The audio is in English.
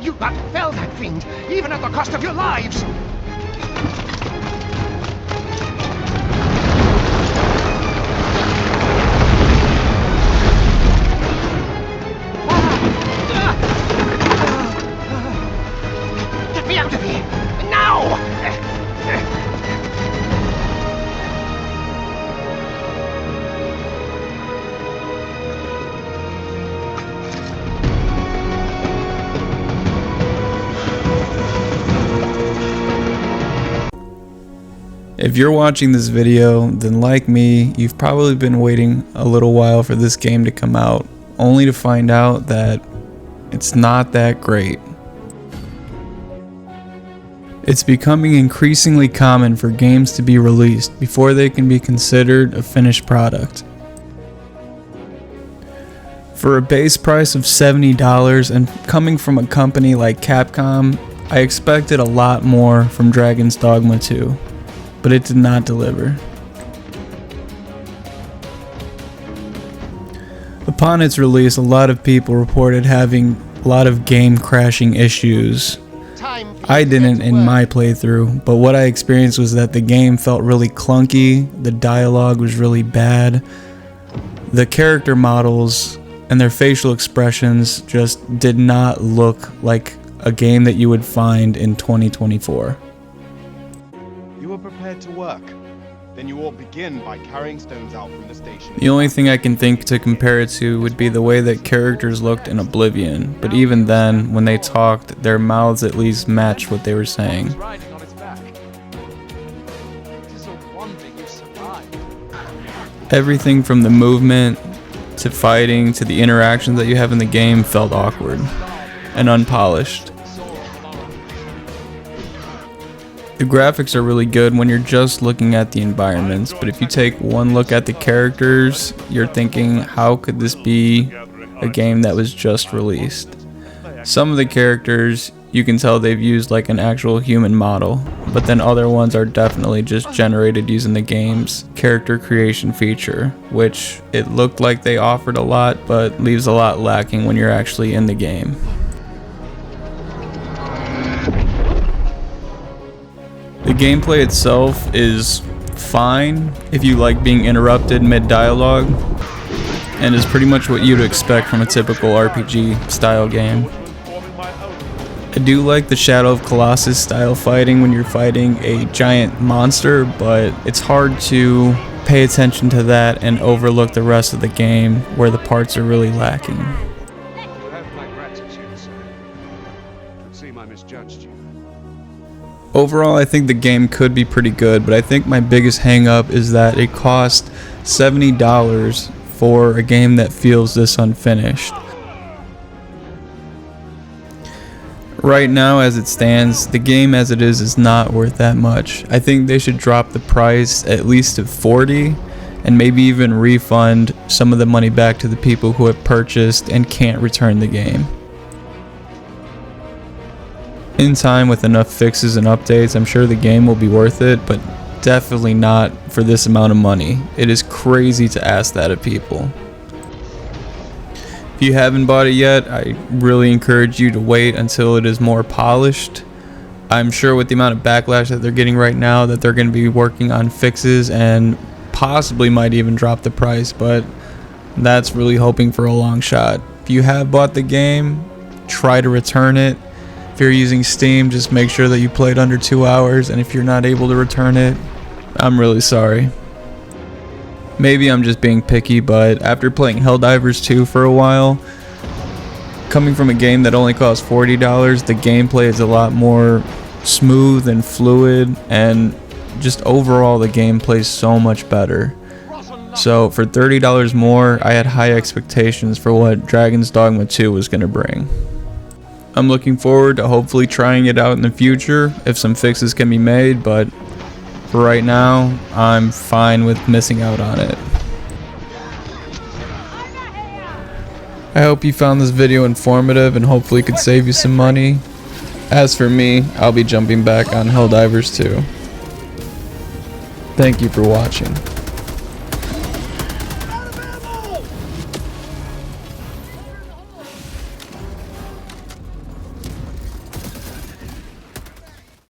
You but fell that fiend, even at the cost of your lives! Get me out of here! Now! If you're watching this video, then like me, you've probably been waiting a little while for this game to come out, only to find out that it's not that great. It's becoming increasingly common for games to be released before they can be considered a finished product. For a base price of $70 and coming from a company like Capcom, I expected a lot more from Dragon's Dogma 2. But it did not deliver. Upon its release, a lot of people reported having a lot of game crashing issues. I didn't in my playthrough, but what I experienced was that the game felt really clunky, the dialogue was really bad, the character models and their facial expressions just did not look like a game that you would find in 2024. You are prepared to work. Then you ought begin by carrying stones out from the station. The only thing I can think to compare it to would be the way that characters looked in Oblivion, but even then, when they talked, their mouths at least matched what they were saying. Everything from the movement, to fighting, to the interactions that you have in the game felt awkward and unpolished. The graphics are really good when you're just looking at the environments, but if you take one look at the characters, you're thinking, how could this be a game that was just released? Some of the characters, you can tell they've used like an actual human model, but then other ones are definitely just generated using the game's character creation feature, which it looked like they offered a lot, but leaves a lot lacking when you're actually in the game. The gameplay itself is fine if you like being interrupted mid-dialogue, and is pretty much what you'd expect from a typical RPG style game. I do like the Shadow of Colossus style fighting when you're fighting a giant monster, but it's hard to pay attention to that and overlook the rest of the game where the parts are really lacking. You have my gratitude, sir. It would seem I misjudged you. Overall, I think the game could be pretty good, but I think my biggest hang-up is that it cost $70 for a game that feels this unfinished. Right now, as it stands, the game as it is not worth that much. I think they should drop the price at least to $40 and maybe even refund some of the money back to the people who have purchased and can't return the game. In time, with enough fixes and updates, I'm sure the game will be worth it, but definitely not for this amount of money. It is crazy to ask that of people. If you haven't bought it yet, I really encourage you to wait until it is more polished. I'm sure with the amount of backlash that they're getting right now that they're going to be working on fixes and possibly might even drop the price, but that's really hoping for a long shot. If you have bought the game, try to return it. If you're using Steam, just make sure that you played under 2 hours, and if you're not able to return it, I'm really sorry. Maybe I'm just being picky, but after playing Helldivers 2 for a while, coming from a game that only cost $40, the gameplay is a lot more smooth and fluid, and just overall the gameplay is so much better. So for $30 more, I had high expectations for what Dragon's Dogma 2 was going to bring. I'm looking forward to hopefully trying it out in the future if some fixes can be made, but for right now, I'm fine with missing out on it. I hope you found this video informative and hopefully could save you some money. As for me, I'll be jumping back on Helldivers 2. Thank you for watching.